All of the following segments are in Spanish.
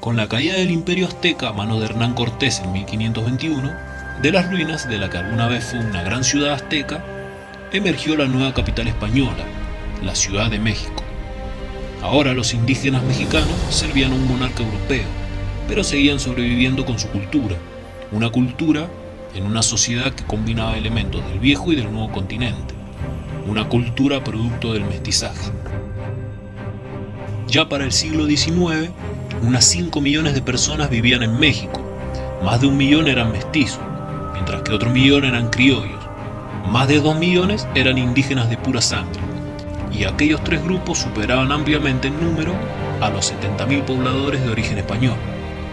Con la caída del Imperio Azteca a mano de Hernán Cortés en 1521, de las ruinas de la que alguna vez fue una gran ciudad azteca, emergió la nueva capital española, la Ciudad de México. Ahora los indígenas mexicanos servían a un monarca europeo, pero seguían sobreviviendo con su cultura, una cultura en una sociedad que combinaba elementos del viejo y del nuevo continente, una cultura producto del mestizaje. Ya para el siglo XIX, unas 5 millones de personas vivían en México, más de 1 millón eran mestizos, mientras que otro millón eran criollos, más de 2 millones eran indígenas de pura sangre, y aquellos tres grupos superaban ampliamente en número a los 70.000 pobladores de origen español,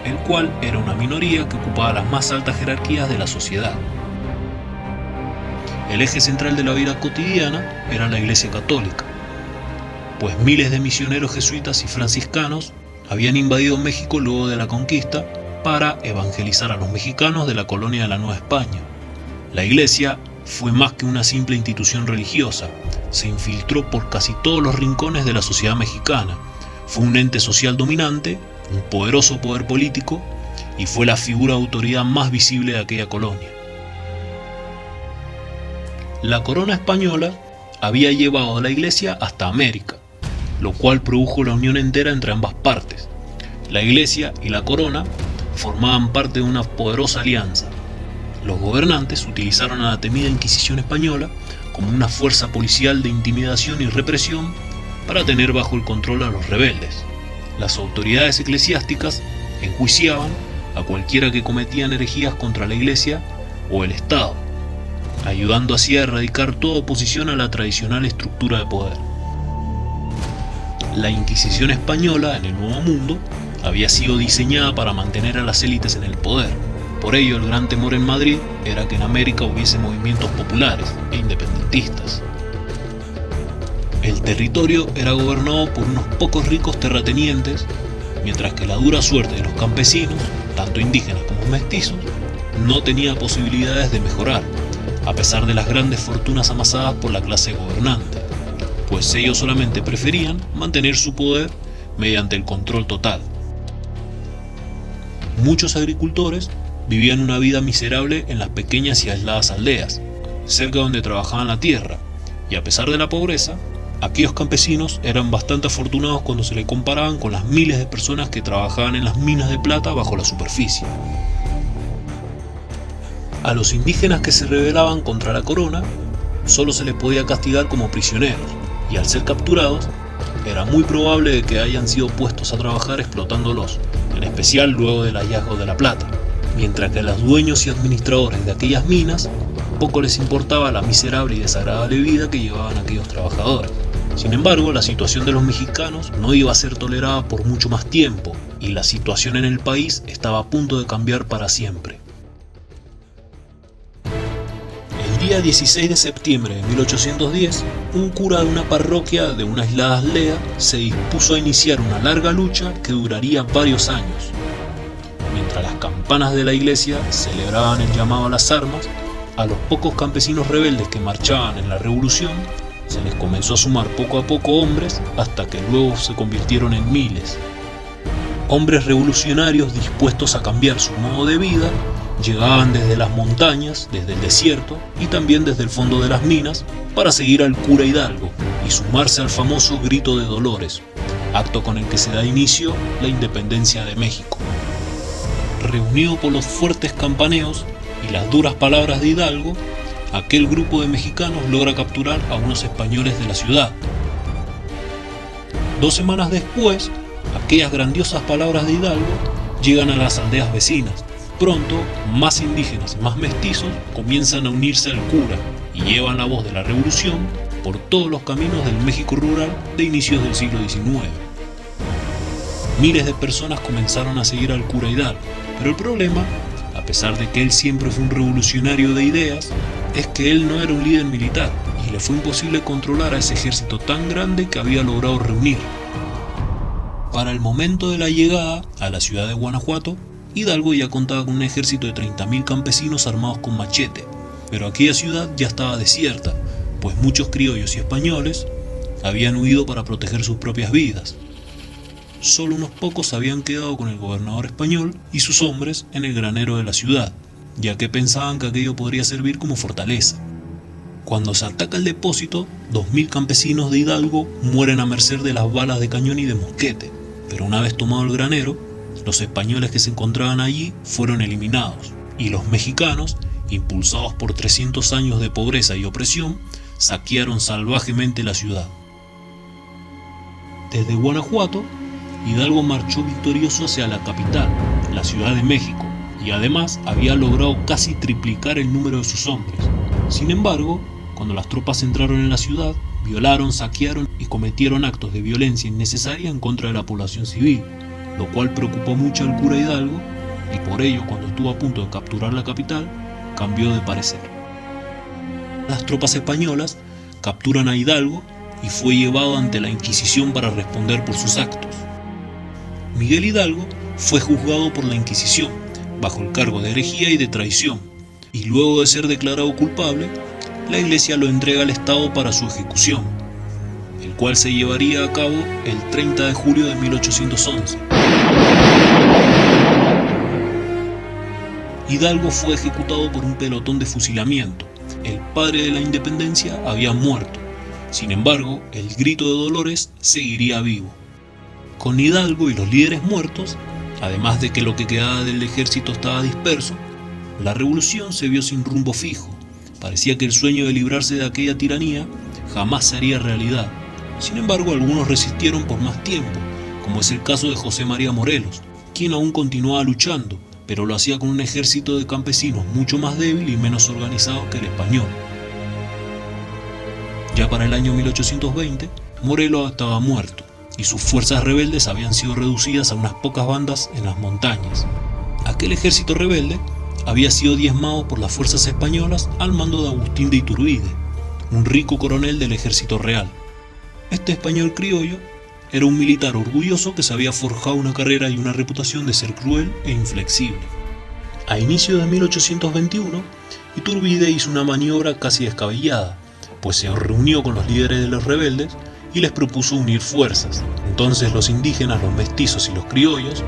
el cual era una minoría que ocupaba las más altas jerarquías de la sociedad. El eje central de la vida cotidiana era la Iglesia Católica, pues miles de misioneros jesuitas y franciscanos habían invadido México luego de la conquista para evangelizar a los mexicanos de la colonia de la Nueva España. La Iglesia fue más que una simple institución religiosa, se infiltró por casi todos los rincones de la sociedad mexicana, fue un ente social dominante, un poderoso poder político y fue la figura de autoridad más visible de aquella colonia. La corona española había llevado a la Iglesia hasta América, lo cual produjo la unión entera entre ambas partes. La Iglesia y la corona formaban parte de una poderosa alianza. Los gobernantes utilizaron a la temida Inquisición española como una fuerza policial de intimidación y represión para tener bajo el control a los rebeldes. Las autoridades eclesiásticas enjuiciaban a cualquiera que cometía herejías contra la Iglesia o el Estado, ayudando así a erradicar toda oposición a la tradicional estructura de poder. La Inquisición española en el Nuevo Mundo había sido diseñada para mantener a las élites en el poder. Por ello, el gran temor en Madrid era que en América hubiese movimientos populares e independentistas. El territorio era gobernado por unos pocos ricos terratenientes, mientras que la dura suerte de los campesinos, tanto indígenas como mestizos, no tenía posibilidades de mejorar, a pesar de las grandes fortunas amasadas por la clase gobernante, pues ellos solamente preferían mantener su poder mediante el control total. Muchos agricultores vivían una vida miserable en las pequeñas y aisladas aldeas, cerca donde trabajaban la tierra, y a pesar de la pobreza, aquellos campesinos eran bastante afortunados cuando se le comparaban con las miles de personas que trabajaban en las minas de plata bajo la superficie. A los indígenas que se rebelaban contra la corona, solo se les podía castigar como prisioneros, y al ser capturados, era muy probable de que hayan sido puestos a trabajar explotándolos, en especial luego del hallazgo de la plata, mientras que a los dueños y administradores de aquellas minas poco les importaba la miserable y desagradable vida que llevaban aquellos trabajadores. Sin embargo, la situación de los mexicanos no iba a ser tolerada por mucho más tiempo, y la situación en el país estaba a punto de cambiar para siempre. El día 16 de septiembre de 1810, un cura de una parroquia de una aislada aldea se dispuso a iniciar una larga lucha que duraría varios años. Mientras las campanas de la iglesia celebraban el llamado a las armas, a los pocos campesinos rebeldes que marchaban en la revolución se les comenzó a sumar poco a poco hombres hasta que luego se convirtieron en miles. Hombres revolucionarios dispuestos a cambiar su modo de vida llegaban desde las montañas, desde el desierto y también desde el fondo de las minas para seguir al cura Hidalgo y sumarse al famoso Grito de Dolores, acto con el que se da inicio la independencia de México. Reunido por los fuertes campaneos y las duras palabras de Hidalgo, aquel grupo de mexicanos logra capturar a unos españoles de la ciudad. 2 semanas después, aquellas grandiosas palabras de Hidalgo llegan a las aldeas vecinas. Pronto, más indígenas y más mestizos comienzan a unirse al cura y llevan la voz de la revolución por todos los caminos del México rural de inicios del siglo XIX. Miles de personas comenzaron a seguir al cura Hidalgo, pero el problema, a pesar de que él siempre fue un revolucionario de ideas, es que él no era un líder militar y le fue imposible controlar a ese ejército tan grande que había logrado reunir. Para el momento de la llegada a la ciudad de Guanajuato, Hidalgo ya contaba con un ejército de 30.000 campesinos armados con machete, pero aquella ciudad ya estaba desierta, pues muchos criollos y españoles habían huido para proteger sus propias vidas. solo unos pocos habían quedado con el gobernador español y sus hombres en el granero de la ciudad, ya que pensaban que aquello podría servir como fortaleza. Cuando se ataca el depósito, 2000 campesinos de Hidalgo mueren a merced de las balas de cañón y de mosquete, pero una vez tomado el granero, los españoles que se encontraban allí fueron eliminados, y los mexicanos, impulsados por 300 años de pobreza y opresión, saquearon salvajemente la ciudad. Desde Guanajuato, Hidalgo marchó victorioso hacia la capital, la Ciudad de México, y además había logrado casi triplicar el número de sus hombres. Sin embargo, cuando las tropas entraron en la ciudad, violaron, saquearon y cometieron actos de violencia innecesaria en contra de la población civil, lo cual preocupó mucho al cura Hidalgo, y por ello, cuando estuvo a punto de capturar la capital, cambió de parecer. Las tropas españolas capturan a Hidalgo y fue llevado ante la Inquisición para responder por sus actos. Miguel Hidalgo fue juzgado por la Inquisición, bajo el cargo de herejía y de traición, y luego de ser declarado culpable, la Iglesia lo entrega al Estado para su ejecución, el cual se llevaría a cabo el 30 de julio de 1811. Hidalgo fue ejecutado por un pelotón de fusilamiento. El padre de la independencia había muerto. Sin embargo, el grito de Dolores seguiría vivo. Con Hidalgo y los líderes muertos, además de que lo que quedaba del ejército estaba disperso, la revolución se vio sin rumbo fijo. Parecía que el sueño de librarse de aquella tiranía jamás se haría realidad. Sin embargo, algunos resistieron por más tiempo, como es el caso de José María Morelos, quien aún continuaba luchando, pero lo hacía con un ejército de campesinos mucho más débil y menos organizado que el español. Ya para el año 1820, Morelos estaba muerto, y sus fuerzas rebeldes habían sido reducidas a unas pocas bandas en las montañas. Aquel ejército rebelde había sido diezmado por las fuerzas españolas al mando de Agustín de Iturbide, un rico coronel del ejército real. Este español criollo era un militar orgulloso que se había forjado una carrera y una reputación de ser cruel e inflexible. A inicios de 1821, Iturbide hizo una maniobra casi descabellada, pues se reunió con los líderes de los rebeldes y les propuso unir fuerzas. Entonces los indígenas, los mestizos y los criollos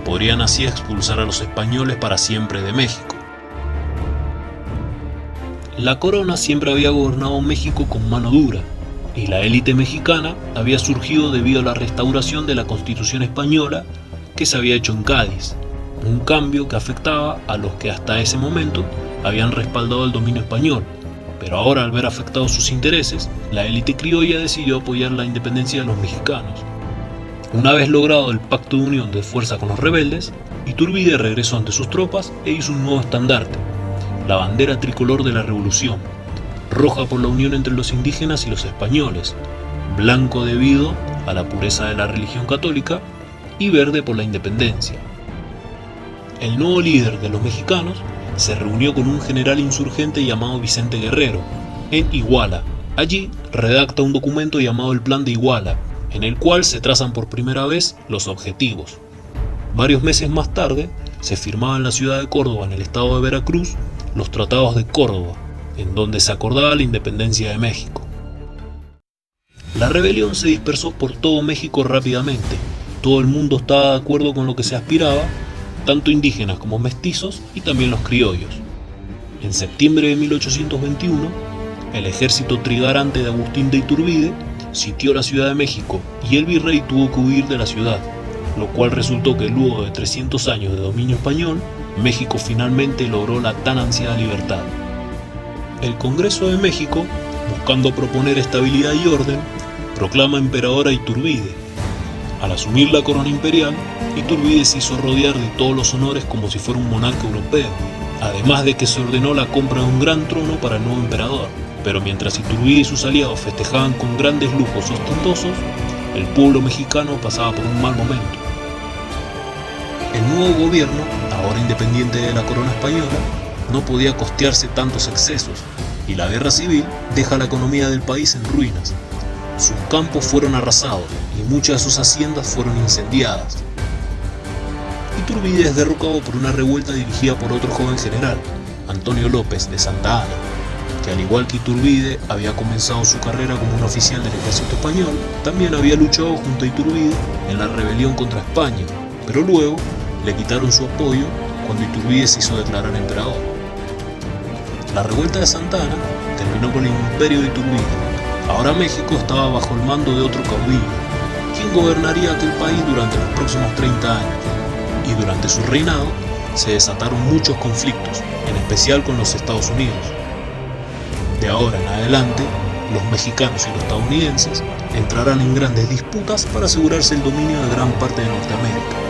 podrían así expulsar a los españoles para siempre de México. La corona siempre había gobernado México con mano dura, y la élite mexicana había surgido debido a la restauración de la Constitución española que se había hecho en Cádiz, un cambio que afectaba a los que hasta ese momento habían respaldado el dominio español, pero ahora al ver afectados sus intereses, la élite criolla decidió apoyar la independencia de los mexicanos. Una vez logrado el pacto de unión de fuerza con los rebeldes, Iturbide regresó ante sus tropas e hizo un nuevo estandarte, la bandera tricolor de la revolución, roja por la unión entre los indígenas y los españoles, blanco debido a la pureza de la religión católica y verde por la independencia. El nuevo líder de los mexicanos se reunió con un general insurgente llamado Vicente Guerrero en Iguala. Allí redacta un documento llamado el Plan de Iguala, en el cual se trazan por primera vez los objetivos. Varios meses más tarde se firmaba en la ciudad de Córdoba, en el estado de Veracruz, los Tratados de Córdoba, en donde se acordaba la independencia de México. La rebelión se dispersó por todo México rápidamente. Todo el mundo estaba de acuerdo con lo que se aspiraba, tanto indígenas como mestizos y también los criollos. En septiembre de 1821, el ejército trigarante de Agustín de Iturbide sitió la Ciudad de México y el virrey tuvo que huir de la ciudad, lo cual resultó que luego de 300 años de dominio español, México finalmente logró la tan ansiada libertad. El Congreso de México, buscando proponer estabilidad y orden, proclama emperador a Iturbide. Al asumir la corona imperial, Iturbide se hizo rodear de todos los honores como si fuera un monarca europeo, además de que se ordenó la compra de un gran trono para el nuevo emperador. Pero mientras Iturbide y sus aliados festejaban con grandes lujos ostentosos, el pueblo mexicano pasaba por un mal momento. El nuevo gobierno, ahora independiente de la corona española, no podía costearse tantos excesos, y la guerra civil deja la economía del país en ruinas. Sus campos fueron arrasados y muchas de sus haciendas fueron incendiadas. Iturbide es derrocado por una revuelta dirigida por otro joven general, Antonio López de Santa Anna. que al igual que Iturbide había comenzado su carrera como un oficial del ejército español, también había luchado junto a Iturbide en la rebelión contra España, pero luego le quitaron su apoyo cuando Iturbide se hizo declarar emperador. La revuelta de Santa Anna terminó con el imperio de Iturbide. Ahora México estaba bajo el mando de otro caudillo, quien gobernaría aquel país durante los próximos 30 años, y durante su reinado se desataron muchos conflictos, en especial con los Estados Unidos. De ahora en adelante, los mexicanos y los estadounidenses entrarán en grandes disputas para asegurarse el dominio de gran parte de Norteamérica.